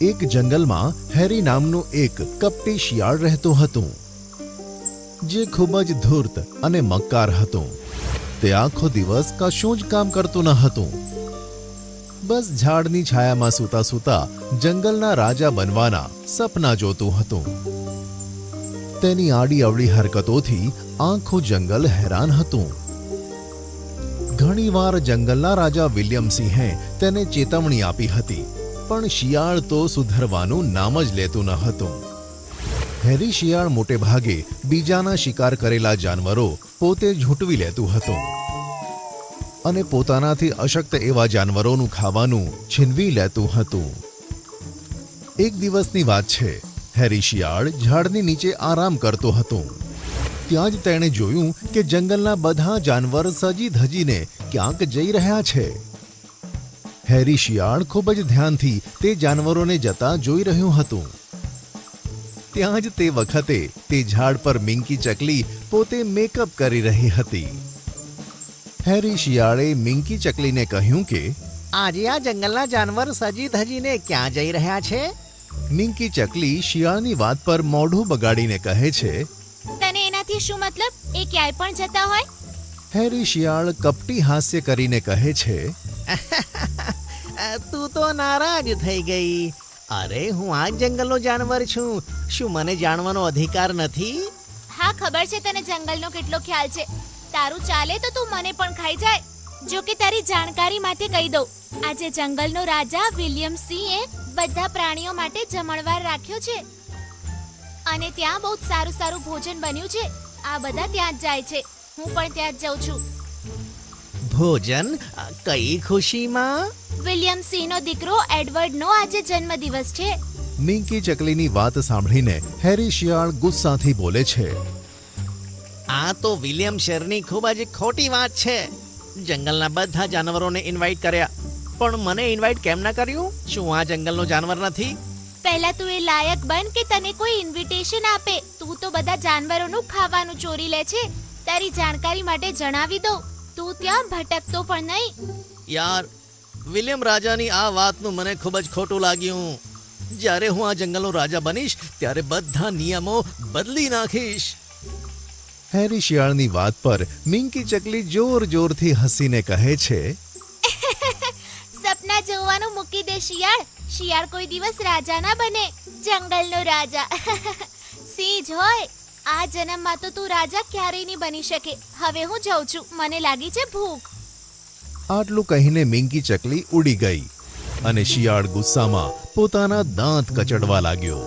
એક જંગલમાં હેરી નામનું એક કપટી શિયાળ રહેતું હતું, જે ખૂબ જ ધૂર્ત અને મક્કાર હતું. તે આખો દિવસ કશું જ કામ કરતું ન હતું. બસ ઝાડની છાયામાં સૂતા સૂતા જંગલના રાજા બનવાના સપના જોતું હતું. તેની આડી અવળી હરકતોથી આખું જંગલ હેરાન હતું. ઘણીવાર જંગલના રાજા વિલિયમસિંહે તેને ચેતવણી આપી હતી, પણ શિયાળ તો સુધરવાનું નામ જ લેતું ન હતું. હેરી શિયાળ મોટે ભાગે બીજાના શિકાર કરેલા જાનવરો પોતે ઝૂંટવી લેતું હતું અને પોતાનાથી અશક્ત એવા જાનવરોનું ખાવાનું છીનવી લેતું હતું. એક દિવસની વાત છે. હેરી શિયાળ ઝાડની નીચે આરામ કરતો હતો. ત્યાં જ તેણે જોયું કે જંગલના બધા જાનવર સજી ધજીને ક્યાંક જઈ રહ્યા છે. હેરી શિયાળ ખૂબ જ ધ્યાનથી તે જાનવરોને જતા જોઈ રહ્યું હતું. ત્યાં જ તે વખતે તે ઝાડ પર મિંકી ચકલી પોતે મેકઅપ કરી રહી હતી. હેરી શિયાળે મિંકી ચકલીને કહ્યું કે આજે આ જંગલના જાનવર સજી ધજીને ક્યાં જઈ રહ્યા છે? મિંકી ચકલી શિયાળની વાત પર મોઢું બગાડીને કહે છે, તને એનાથી શું મતલબ? એ ક્યાંય પણ જતા હોય. હેરી શિયાળ કપટી હાસ્ય કરીને કહે છે, તું તો નારાજ થઈ ગઈ. અરે હું આ જંગલનો જાનવર છું. શું મને જાણવાનો અધિકાર નથી? હા, ખબર છે તને જંગલનો કેટલો ખ્યાલ છે. તારું ચાલે તો તું મને પણ ખાઈ જાય. જો કે તારી જાણકારી માટે કહી દઉં, આજે જંગલનો રાજા વિલિયમસિંહે બધા પ્રાણીઓ માટે જમણવાર રાખ્યો છે અને ત્યાં બહુ સારું સારું ભોજન બન્યું છે. આ બધા ત્યાં જ જાય છે. હું પણ ત્યાં જ જાઉં છું. ભોજન? કઈ ખુશીમાં? વિલિયમસિંહનો દીકરો એડવર્ડનો આજે જન્મદિવસ છે. મિંકી ચકલીની વાત સાંભળીને હેરી શિયાળ ગુસ્સાથી બોલે છે, આ તો વિલિયમ શેરની ખૂબ જ ખોટી વાત છે. જંગલના બધા જાનવરોને ઇન્વાઇટ કર્યા, પણ મને ઇન્વાઇટ કેમ ના કર્યું? શું આ જંગલનો જાનવર નથી? પહેલા તું એ લાયક બન કે તને કોઈ ઇન્વિટેશન આપે. તું તો બધા જાનવરોનું ખાવાનું ચોરી લે છે. તારી જાણકારી માટે જણાવી દઉં, તું ત્યાં ભટકતો પણ નહીં. યાર, વિલિયમ રાજાની આ વાતનું મને ખૂબ જ ખોટું લાગ્યું. જ્યારે હું આ જંગલનો રાજા બનીશ ત્યારે બધા નિયમો બદલી નાખીશ. હેરી શિયાળની વાત પર મિંકી ચકલી જોર જોરથી હસીને કહે છે, સપના જોવાનું મૂકી દે શિયાળ. શિયાળ કોઈ દિવસ રાજા ના બને. જંગલનો રાજા સિંહ જ હોય. આ જન્મમાં તો તું રાજા ક્યારેય નહીં બની શકે. હવે હું જાઉં છું, મને લાગી છે ભૂખ. આટલું કહીને મિંકી ચકલી ઉડી ગઈ અને શિયાળ ગુસ્સામાં પોતાના દાંત કચડવા લાગ્યો.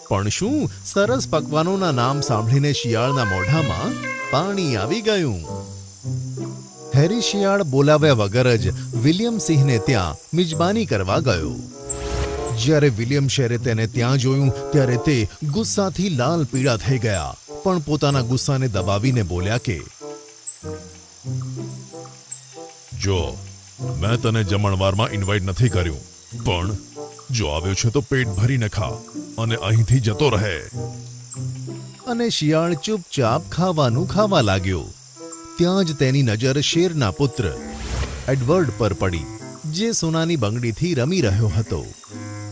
પણ શું, સરસ પકવાનોના નામ સાંભળીને શિયાળના મોઢામાં પાણી આવી ગયું. હેરી શિયાળ બોલાવ્યા વગર જ વિલિયમસિંહને ત્યાં મિજબાની કરવા ગયો. જ્યારે વિલિયમ શેરે તેને ત્યાં જોયું ત્યારે તે ગુસ્સાથી લાલ પીળા થઈ ગયા, પણ પોતાના ગુસ્સાને દબાવીને બોલ્યા કે જો મેં તને જમણવારમાં ઇન્વાઇટ નથી કર્યું, પણ જો આવ્યો છે તો પેટ ભરીને ખા અને અહીંથી જતો રહે. અને શિયાળ ચૂપચાપ ખાવાનું ખાવા લાગ્યો. ત્યાં જ તેની નજર શેરના પુત્ર એડવર્ડ પર પડી, જે સોનાની બંગડીથી રમી રહ્યો હતો.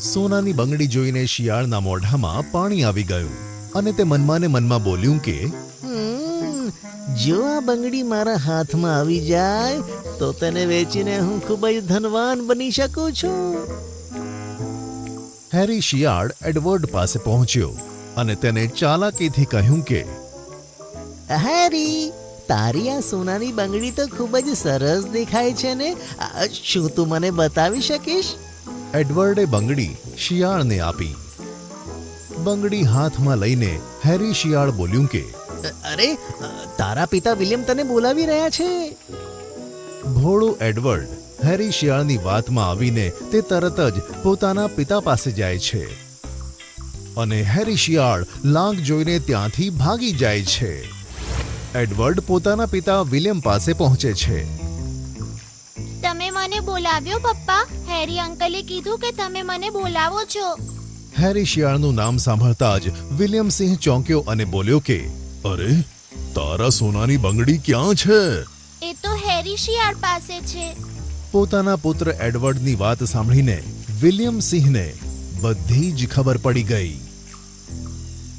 સોનાની બંગડી જોઈને શિયાળના મોઢામાં પાણી આવી ગયું અને તે મનમાં ને મનમાં બોલ્યું કે જો આ બંગડી મારા હાથમાં આવી જાય તો તેને વેચીને હું ખૂબ જ ધનવાન બની શકું છું. હેરી શિયાળ એડવર્ડ પાસે પહોંચ્યો અને તેને ચાલાકીથી કહ્યું કે હેરી, તારી આ સોનાની બંગડી તો ખૂબ જ સરસ દેખાય છે ને. શું તું મને બતાવી શકીશ? એડવર્ડે બંગડી શિયાળને આપી. બંગડી હાથમાં લઈને હેરી શિયાળ બોલ્યું કે અરે, તારા પિતા વિલિયમ તને બોલાવી રહ્યા છે. ભોળો એડવર્ડ હેરી શિયાળની વાતમાં આવીને તે તરત જ પોતાના પિતા પાસે જાય છે અને હેરી શિયાળ લાંક જોઈને ત્યાંથી ભાગી જાય છે. એડવર્ડ પોતાના પિતા વિલિયમ પાસે પહોંચે છે. તમે મને બોલાવ્યો પપ્પા? હેરી અંકલે કીધું કે તમે મને બોલાવો છો. હેરી શિયાળનું નામ સાંભળતા જ વિલિયમસિંહ ચોંક્યો અને બોલ્યો કે અરે, તારા સોનાની બંગડી ક્યાં છે? એ તો હેરી શિયાળ પાસે છે. પોતાના પુત્ર એડવર્ડની વાત સાંભળીને વિલિયમસિંહને બધી જ ખબર પડી ગઈ.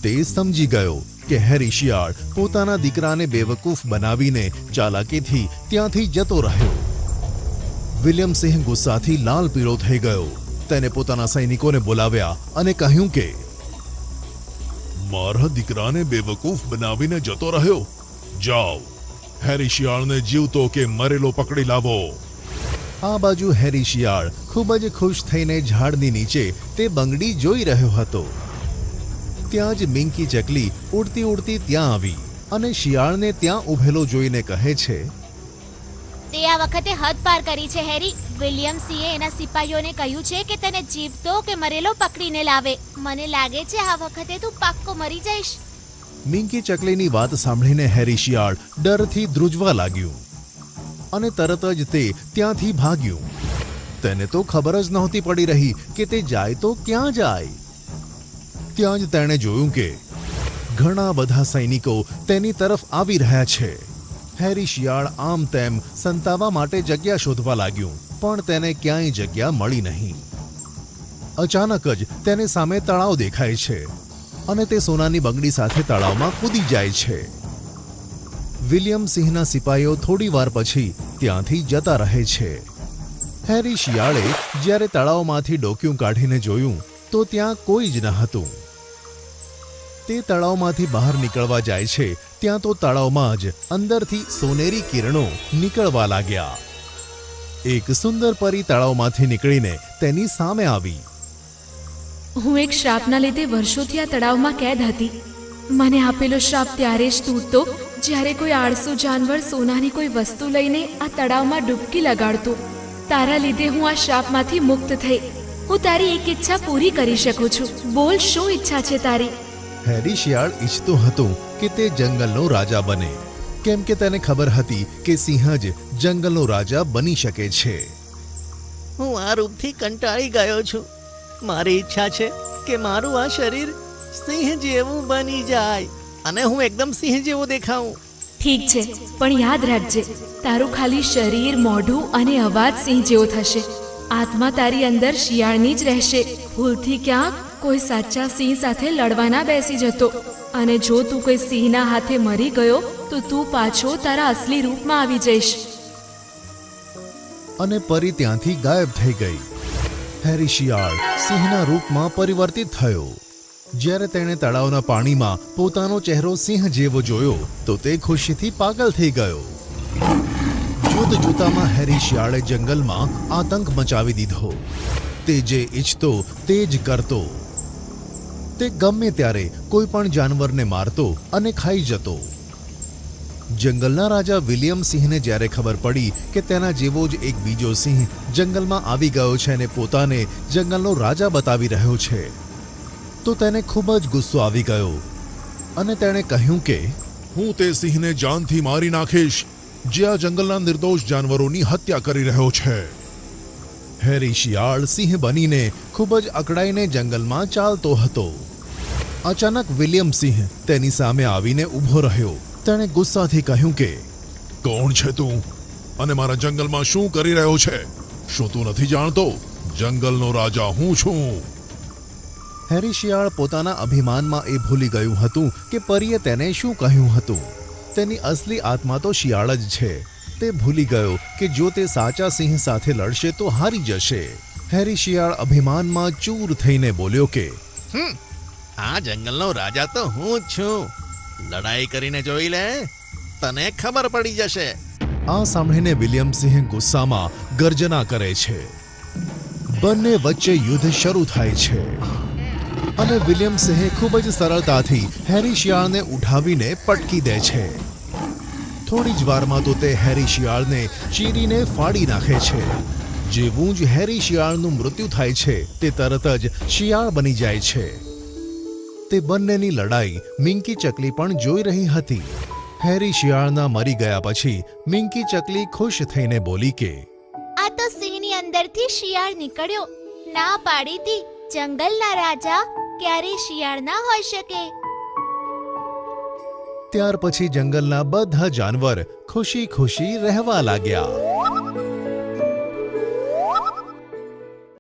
તે સમજી ગયો કે હેરી શિયાળ પોતાના દીકરાને બેવકૂફ બનાવીને ચાલાકીથી ત્યાંથી જતો રહ્યો. વિલિયમ સિંહ ગુસ્સાથી લાલ પીળો થઈ ગયો. તેને પોતાના સૈનિકોને બોલાવ્યા અને કહ્યું કે મારા દીકરાને બેવકૂફ બનાવીને જતો રહ્યો. જાઓ, હેરી શિયાળને જીવતો કે મરેલો પકડી લાવો. આ બાજુ હેરી શિયાળ ખૂબ જ ખુશ થઈને ઝાડની નીચે તે બંગડી જોઈ રહ્યો હતો. ત્યાં જ મિંકી ચકલી ઉડતી ઉડતી ત્યાં આવી અને શિયાળને ત્યાં ઊભેલો જોઈને કહે છે, તે આ વખતે હદ પાર કરી છે હેરી. વિલિયમ સિંહે એના સિપાહીઓને કહ્યું છે કે તને જીવતો કે મરેલો પકડીને લાવે. મને લાગે છે આ વખતે તું પાક્કો મરી જઈશ. મિંકી ચકલીની વાત સાંભળીને હેરી શિયાળ ડરથી ધ્રુજવા લાગ્યું અને તરત જ તે ત્યાંથી ભાગ્યું. તેને તો ખબર જ નહોતી પડી રહી કે તે જાય તો ક્યાં જાય. ત્યાં જ તેણે જોયું કે ઘણા બધા સૈનિકો તેની તરફ આવી રહ્યા છે. હેરી શિયાળ આમ તેમ સંતાવા માટે જગ્યા શોધવા લાગ્યું, પણ તેને ક્યાંય જગ્યા મળી નહીં. અચાનક જ તેને સામે તળાવ દેખાય છે અને તે સોનાની બંગડી સાથે તળાવમાં કૂદી જાય છે. વિલિયમ સિંહના સિપાહીઓ થોડી વાર પછી ત્યાંથી જતા રહે છે. હેરી શિયાળે જ્યારે તળાવમાંથી ડોક્યું કાઢીને જોયું તો ત્યાં કોઈ જ ન હતું. તે તળાવમાંથી બહાર નીકળવા જાય છે ત્યાં તો તળાવમાં જ અંદરથી સોનેરી કિરણો નીકળવા લાગ્યા. એક સુંદર પરી તળાવમાંથી નીકળીને તેની સામે આવી. હું એક શ્રાપના લીધે વર્ષોથી આ તળાવમાં કેદ હતી. મને આપેલો શ્રાપ ત્યારે જ તૂટતો જ્યારે કોઈ આળસુ જાનવર સોનાની કોઈ વસ્તુ લઈને આ તળાવમાં ડૂબકી લગાડતું. તારા લીધે હું આ શ્રાપમાંથી મુક્ત થઈ. હું તારી એક ઈચ્છા પૂરી કરી શકું છું. બોલ, શું ઈચ્છા છે તારી? હેરી શિયાળ ઈચ્છતું હતું કે તે જંગલનો રાજા બને, કેમ કે તેને ખબર હતી કે સિંહ જ જંગલનો રાજા બની શકે છે. હું આ રૂપથી કંટાળી ગયો છું. મારી ઈચ્છા છે કે મારું આ શરીર સિંહ જેવું બની જાય અને હું એકદમ સિંહ જેવો દેખાઉં. ઠીક છે, પણ યાદ રાખજે, તારું ખાલી શરીર, મોઢું અને અવાજ સિંહ જેવો થશે. આત્મા તારી અંદર શિયાળની જ રહેશે. ભૂલથી ક્યાંક કોઈ સાચા સિંહ સાથે લડવા ના બેસી જતો. અને જો તું કોઈ સિંહના હાથે મરી ગયો તો તું પાછો તારા અસલી રૂપમાં આવી જઈશ. અને પરી ત્યાંથી ગાયબ થઈ ગઈ. હેરી શિયાળ સિંહના રૂપમાં પરિવર્તિત થયો. જ્યારે તેણે તળાવના પાણીમાં પોતાનો ચહેરો સિંહ જેવો જોયો તો તે ખુશીથી પાગલ થઈ ગયો. જોતજોતામાં હેરી શિયાળે જંગલમાં આતંક મચાવી દીધો. તે જે ઈચ્છતો તે જ કરતો. તે ગમે ત્યારે કોઈ પણ જાનવરને મારતો અને ખાઈ જતો. જંગલના રાજા વિલિયમ સિંહને જ્યારે ખબર પડી કે તેના જેવો જ એક બીજો સિંહ જંગલમાં આવી ગયો છે અને પોતાને જંગલનો રાજા બતાવી રહ્યો છે, તો તેને ખૂબ જ ગુસ્સો આવી ગયો અને તેણે કહ્યું કે હું તે સિંહને જાનથી મારી નાખીશ જે આ જંગલના નિર્દોષ જાનવરોની હત્યા કરી રહ્યો છે. હેરી શિયાળ સિંહ બનીને ખૂબ જ અકળાઈને જંગલમાં ચાલતો હતો. અચાનક વિલિયમ સિંહ તેની સામે આવીને ઊભો રહ્યો. તેણે ગુસ્સાથી કહ્યું કે કોણ છે તું અને મારા જંગલમાં શું કરી રહ્યો છે? શું તું નથી જાણતો જંગલનો રાજા હું છું? હેરી શિયાળ પોતાના અભિમાનમાં એ ભૂલી ગયું હતું કે પરીએ તેને શું કહ્યું હતું. તેની અસલી આત્મા તો શિયાળ જ છે. તે ભૂલી ગયો કે જો તે સાચા સિંહ સાથે લડશે તો હારી જશે. હેરી શિયાળ અભિમાનમાં ચૂર થઈને બોલ્યો કે આ જંગલનો રાજા તો હું જ છું. લડાઈ કરીને જોઈ લે, તને ખબર પડી જશે. આ સાંભળીને વિલિયમ સિંહ ગુસ્સામાં ગર્જના કરે છે. બંને વચ્ચે યુદ્ધ શરૂ થાય છે અને વિલિયમ સિંહ ખૂબ જ સરળતાથી હેરી શિયાળને ઉઠાવીને પટકી દે છે. થોડી જ વારમાં તો તે હેરી શિયાળને ચીરીને ફાડી નાખે છે. જેવું જ હેરી શિયાળનું મૃત્યુ થાય છે તે તરત જ શિયાળ બની જાય છે. તે બંનેની લડાઈ મિંકી ચકલી પણ જોઈ રહી હતી. હેરી શિયાળના મરી ગયા પછી મિંકી ચકલી ખુશ થઈને બોલી કે આ તો સિંહની અંદરથી શિયાળ નીકળ્યો. ના પાડી હતી, જંગલના રાજા ક્યારેય શિયાળ ના હોઈ શકે. ત્યાર પછી જંગલના બધા જાનવર ખુશી ખુશી રહેવા લાગ્યા.